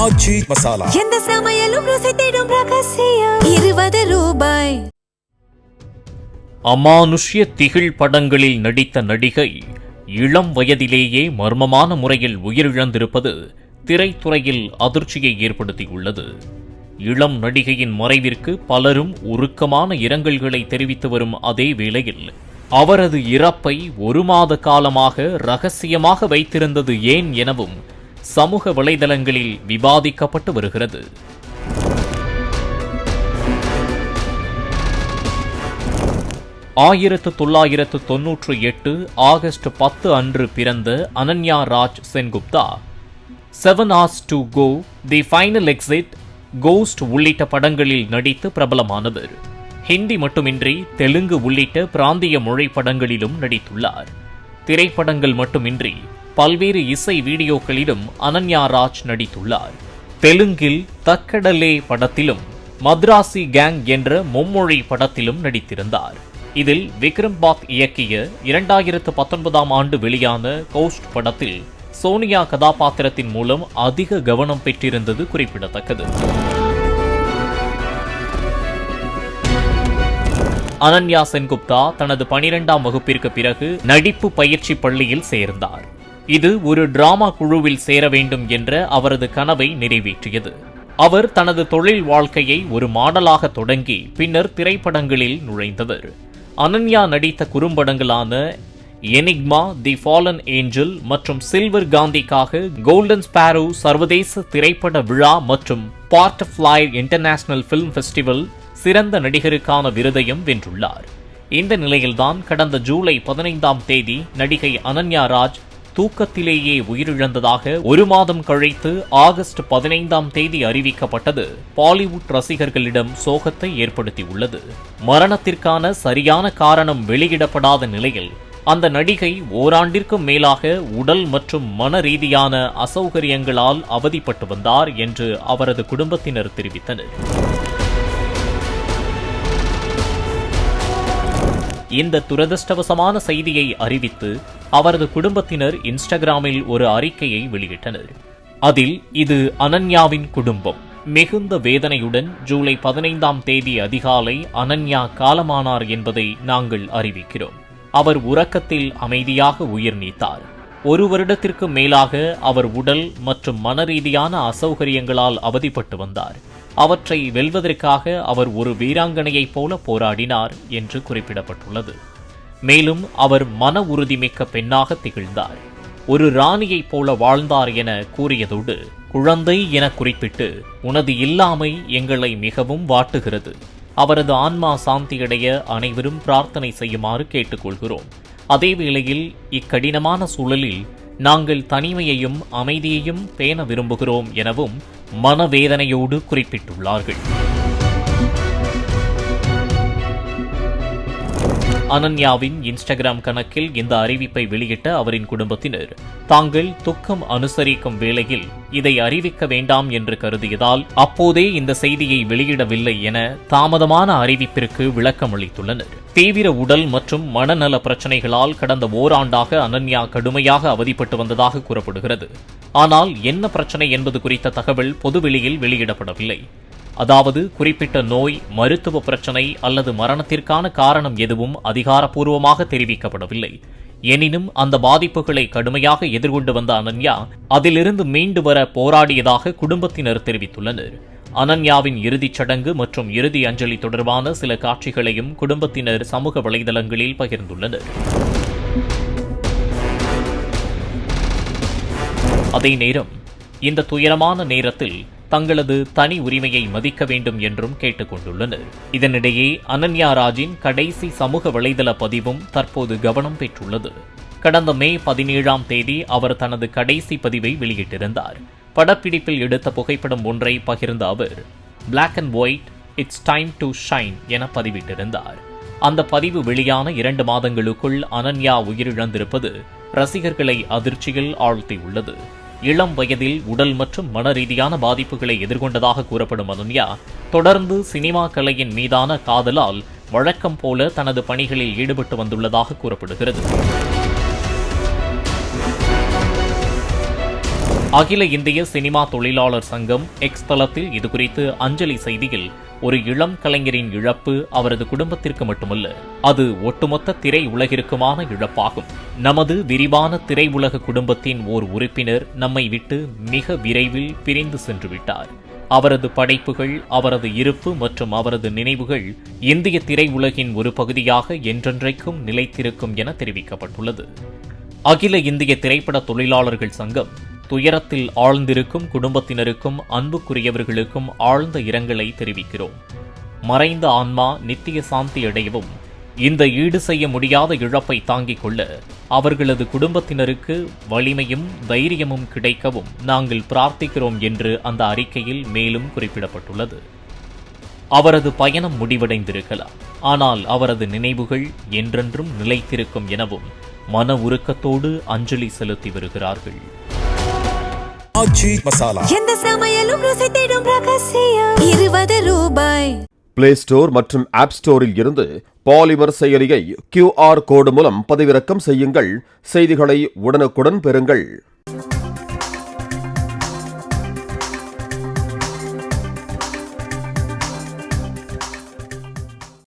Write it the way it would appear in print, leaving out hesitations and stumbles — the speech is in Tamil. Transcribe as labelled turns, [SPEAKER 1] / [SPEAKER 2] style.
[SPEAKER 1] ஆச்சி மசாலா
[SPEAKER 2] எந்த சமையலும் ருசி தேடும் ரகசியம் 20 ரூபாய்.
[SPEAKER 3] அமானுஷ்ய திகில் படங்களில் நடித்த நடிகை இளம் வயதிலேயே மர்மமான முறையில் உயிரிழந்திருப்பது திரைத்துறையில் அதிர்ச்சியை ஏற்படுத்தியுள்ளது. இளம் நடிகையின் மறைவிற்கு பலரும் உருக்கமான இரங்கல்களை தெரிவித்து வரும் அதே வேளையில் அவரது இறப்பை 1 மாத காலமாக ரகசியமாக வைத்திருந்தது ஏன் எனவும் சமூக வலைதளங்களில் விவாதிக்கப்பட்டு வருகிறது. ஆயிரத்து 1998 ஆகஸ்ட் 10 அன்று பிறந்த Ananya Raj Sengupta 7 Hours to Go, the final exit, ghost உள்ளிட்ட படங்களில் நடித்து பிரபலமானவர். ஹிந்தி மட்டுமின்றி தெலுங்கு உள்ளிட்ட பிராந்திய மொழி படங்களிலும் நடித்துள்ளார். திரைப்படங்கள் மட்டுமின்றி பல்வேறு இசை வீடியோக்களிலும் அனன்யா ராஜ் நடித்துள்ளார். தெலுங்கில் தக்கடலே படத்திலும் மத்ராசி கேங் என்ற மும்மொழி படத்திலும் நடித்திருந்தார். இதில் விக்ரம் பாத் இயக்கிய 2019 ஆண்டு வெளியான கோஸ்ட் படத்தில் சோனியா கதாபாத்திரத்தின் மூலம் அதிக கவனம் பெற்றிருந்தது குறிப்பிடத்தக்கது. அனன்யா சென்குப்தா தனது 12ஆம் வகுப்பிற்கு பிறகு நடிப்பு பயிற்சி பள்ளியில் சேர்ந்தார். இது ஒரு டிராமா குழுவில் சேர வேண்டும் என்ற அவரது கனவை நிறைவேற்றியது. அவர் தனது தொழில் வாழ்க்கையை ஒரு மாடலாக தொடங்கி பின்னர் திரைப்படங்களில் நுழைந்தவர். அனன்யா நடித்த குறும்படங்களான எனிக்மா, தி ஃபாலன் ஏஞ்சல் மற்றும் சில்வர் காந்திக்காக கோல்டன் ஸ்பாரோ சர்வதேச திரைப்பட விழா மற்றும் பார்ட்டர்ஃப்ளை இன்டர்நேஷனல் பிலிம் ஃபெஸ்டிவல் சிறந்த நடிகருக்கான விருதையும் வென்றுள்ளார். இந்த நிலையில்தான் கடந்த ஜூலை 15ஆம் தேதி நடிகை அனன்யா ராஜ் தூக்கத்திலேயே உயிரிழந்ததாக 1 மாதம் கழித்து ஆகஸ்ட் 15ஆம் தேதி அறிவிக்கப்பட்டது பாலிவுட் ரசிகர்களிடம் சோகத்தை ஏற்படுத்தியுள்ளது. மரணத்திற்கான சரியான காரணம் வெளியிடப்படாத நிலையில் அந்த நடிகை ஓராண்டிற்கும் மேலாக உடல் மற்றும் மன ரீதியான அசௌகரியங்களால் அவதிப்பட்டு வந்தார் என்று அவரது குடும்பத்தினர் தெரிவித்தனர். இந்த துரதிர்ஷ்டவசமான செய்தியை அறிவித்து அவரது குடும்பத்தினர் இன்ஸ்டாகிராமில் ஒரு அறிக்கையை வெளியிட்டனர். அதில் இது அனன்யாவின் குடும்பம். மிகுந்த வேதனையுடன் ஜூலை 15ஆம் தேதி அதிகாலை அனன்யா காலமானார் என்பதை நாங்கள் அறிவிக்கிறோம். அவர் உறக்கத்தில் அமைதியாக உயிர் நீத்தார். 1 வருடத்திற்கு மேலாக அவர் உடல் மற்றும் மனரீதியான அசௌகரியங்களால் அவதிப்பட்டு வந்தார். அவற்றை வெல்வதற்காக அவர் ஒரு வீராங்கனையைப் போல போராடினார் என்று குறிப்பிடப்பட்டுள்ளது. மேலும் அவர் மன உறுதிமிக்க பெண்ணாக திகழ்ந்தார். ஒரு ராணியைப் போல வாழ்ந்தார் என கூறியதோடு குழந்தை என குறிப்பிட்டு உனது இல்லாமை எங்களை மிகவும் வாட்டுகிறது. அவரது ஆன்மா சாந்தியடைய அனைவரும் பிரார்த்தனை செய்யுமாறு கேட்டுக்கொள்கிறோம். அதேவேளையில் இக்கடினமான சூழலில் நாங்கள் தனிமையையும் அமைதியையும் பேண விரும்புகிறோம் எனவும் மனவேதனையோடு குறிப்பிட்டுள்ளார்கள். அனன்யாவின் இன்ஸ்டாகிராம் கணக்கில் இந்த அறிவிப்பை வெளியிட்ட அவரின் குடும்பத்தினர் தாங்கள் துக்கம் அனுசரிக்கும் வேளையில் இதை அறிவிக்க வேண்டாம் என்று கருதியதால் அப்போதே இந்த செய்தியை வெளியிடவில்லை என தாமதமான அறிவிப்பிற்கு விளக்கம் அளித்துள்ளனர். தீவிர உடல் மற்றும் மனநல பிரச்சினைகளால் கடந்த ஓராண்டாக அனன்யா கடுமையாக அவதிப்பட்டு வந்ததாக கூறப்படுகிறது. ஆனால் என்ன பிரச்சனை என்பது குறித்த தகவல் பொதுவெளியில் வெளியிடப்படவில்லை. அதாவது குறிப்பிட்ட நோய், மருத்துவ பிரச்சனை அல்லது மரணத்திற்கான காரணம் எதுவும் அதிகாரப்பூர்வமாக தெரிவிக்கப்படவில்லை. எனினும் அந்த பாதிப்புகளை கடுமையாக எதிர்கொண்டு வந்த அனன்யா அதிலிருந்து மீண்டு வர போராடியதாக குடும்பத்தினர் தெரிவித்துள்ளனர். அனன்யாவின் இறுதிச் சடங்கு மற்றும் இறுதி அஞ்சலி தொடர்பான சில காட்சிகளையும் குடும்பத்தினர் சமூக வலைதளங்களில் பகிர்ந்துள்ளனர். அதே நேரம் இந்த துயரமான நேரத்தில் தங்களது தனி உரிமையை மதிக்க வேண்டும் என்றும் கேட்டுக் கொண்டுள்ளனர். இதனிடையே அனன்யா ராஜின் கடைசி சமூக வலைதள பதிவும் தற்போது கவனம் பெற்றுள்ளது. கடந்த மே 17ஆம் தேதி அவர் தனது கடைசி பதிவை வெளியிட்டிருந்தார். படப்பிடிப்பில் எடுத்த புகைப்படம் ஒன்றை பகிர்ந்த அவர் Black and White, It's Time to Shine என பதிவிட்டிருந்தார். அந்த பதிவு வெளியான 2 மாதங்களுக்குள் அனன்யா உயிரிழந்திருப்பது ரசிகர்களை அதிர்ச்சியில் ஆழ்த்தியுள்ளது. இளம் வயதில் உடல் மற்றும் மன ரீதியான பாதிப்புகளை எதிர்கொண்டதாக கூறப்படும் அனன்யா தொடர்ந்து சினிமா கலையின் மீதான காதலால் வழக்கம் போல தனது பணிகளில் ஈடுபட்டு வந்துள்ளதாக கூறப்படுகிறது. அகில இந்திய சினிமா தொழிலாளர் சங்கம் எக்ஸ் தளத்தில் இதுகுறித்து அஞ்சலி செய்தியில், ஒரு இளம் கலைஞரின் இழப்பு அவரது குடும்பத்திற்கு மட்டுமல்ல, அது ஒட்டுமொத்த திரை உலகிற்குமான இழப்பாகும். நமது விரிவான திரை உலக குடும்பத்தின் ஓர் உறுப்பினர் நம்மை விட்டு மிக விரைவில் பிரிந்து சென்று விட்டார். அவரது படைப்புகள், அவரது இருப்பு மற்றும் அவரது நினைவுகள் இந்திய திரை உலகின் ஒரு பகுதியாக என்றென்றைக்கும் நிலைத்திருக்கும் என தெரிவிக்கப்பட்டுள்ளது. அகில இந்திய திரைப்பட தொழிலாளர்கள் சங்கம் துயரத்தில் ஆழ்ந்திருக்கும் குடும்பத்தினருக்கும் அன்புக்குரியவர்களுக்கும் ஆழ்ந்த இரங்கலை தெரிவிக்கிறோம். மறைந்த ஆன்மா நித்திய சாந்தி அடையவும், இந்த ஈடு செய்ய முடியாத இழப்பை தாங்கிக் கொள்ள அவர்களது குடும்பத்தினருக்கு வலிமையும் தைரியமும் கிடைக்கவும் நாங்கள் பிரார்த்திக்கிறோம் என்று அந்த அறிக்கையில் மேலும் குறிப்பிடப்பட்டுள்ளது. அவரது பயணம் முடிவடைந்திருக்கலாம், ஆனால் அவரது நினைவுகள் என்றென்றும் நிலைத்திருக்கும் எனவும் மன உருக்கத்தோடு அஞ்சலி செலுத்தி வருகிறார்கள்.
[SPEAKER 2] எந்த சமையலும் ருசி தேடும் ரகசியம் 20 ரூபாய்.
[SPEAKER 1] பிளே ஸ்டோர் மற்றும் ஆப் ஸ்டோரில் இருந்து பாலிமர் செயலியை QR கோடு மூலம் பதிவிறக்கம் செய்யுங்கள். செய்திகளை உடனுக்குடன் பெறுங்கள்.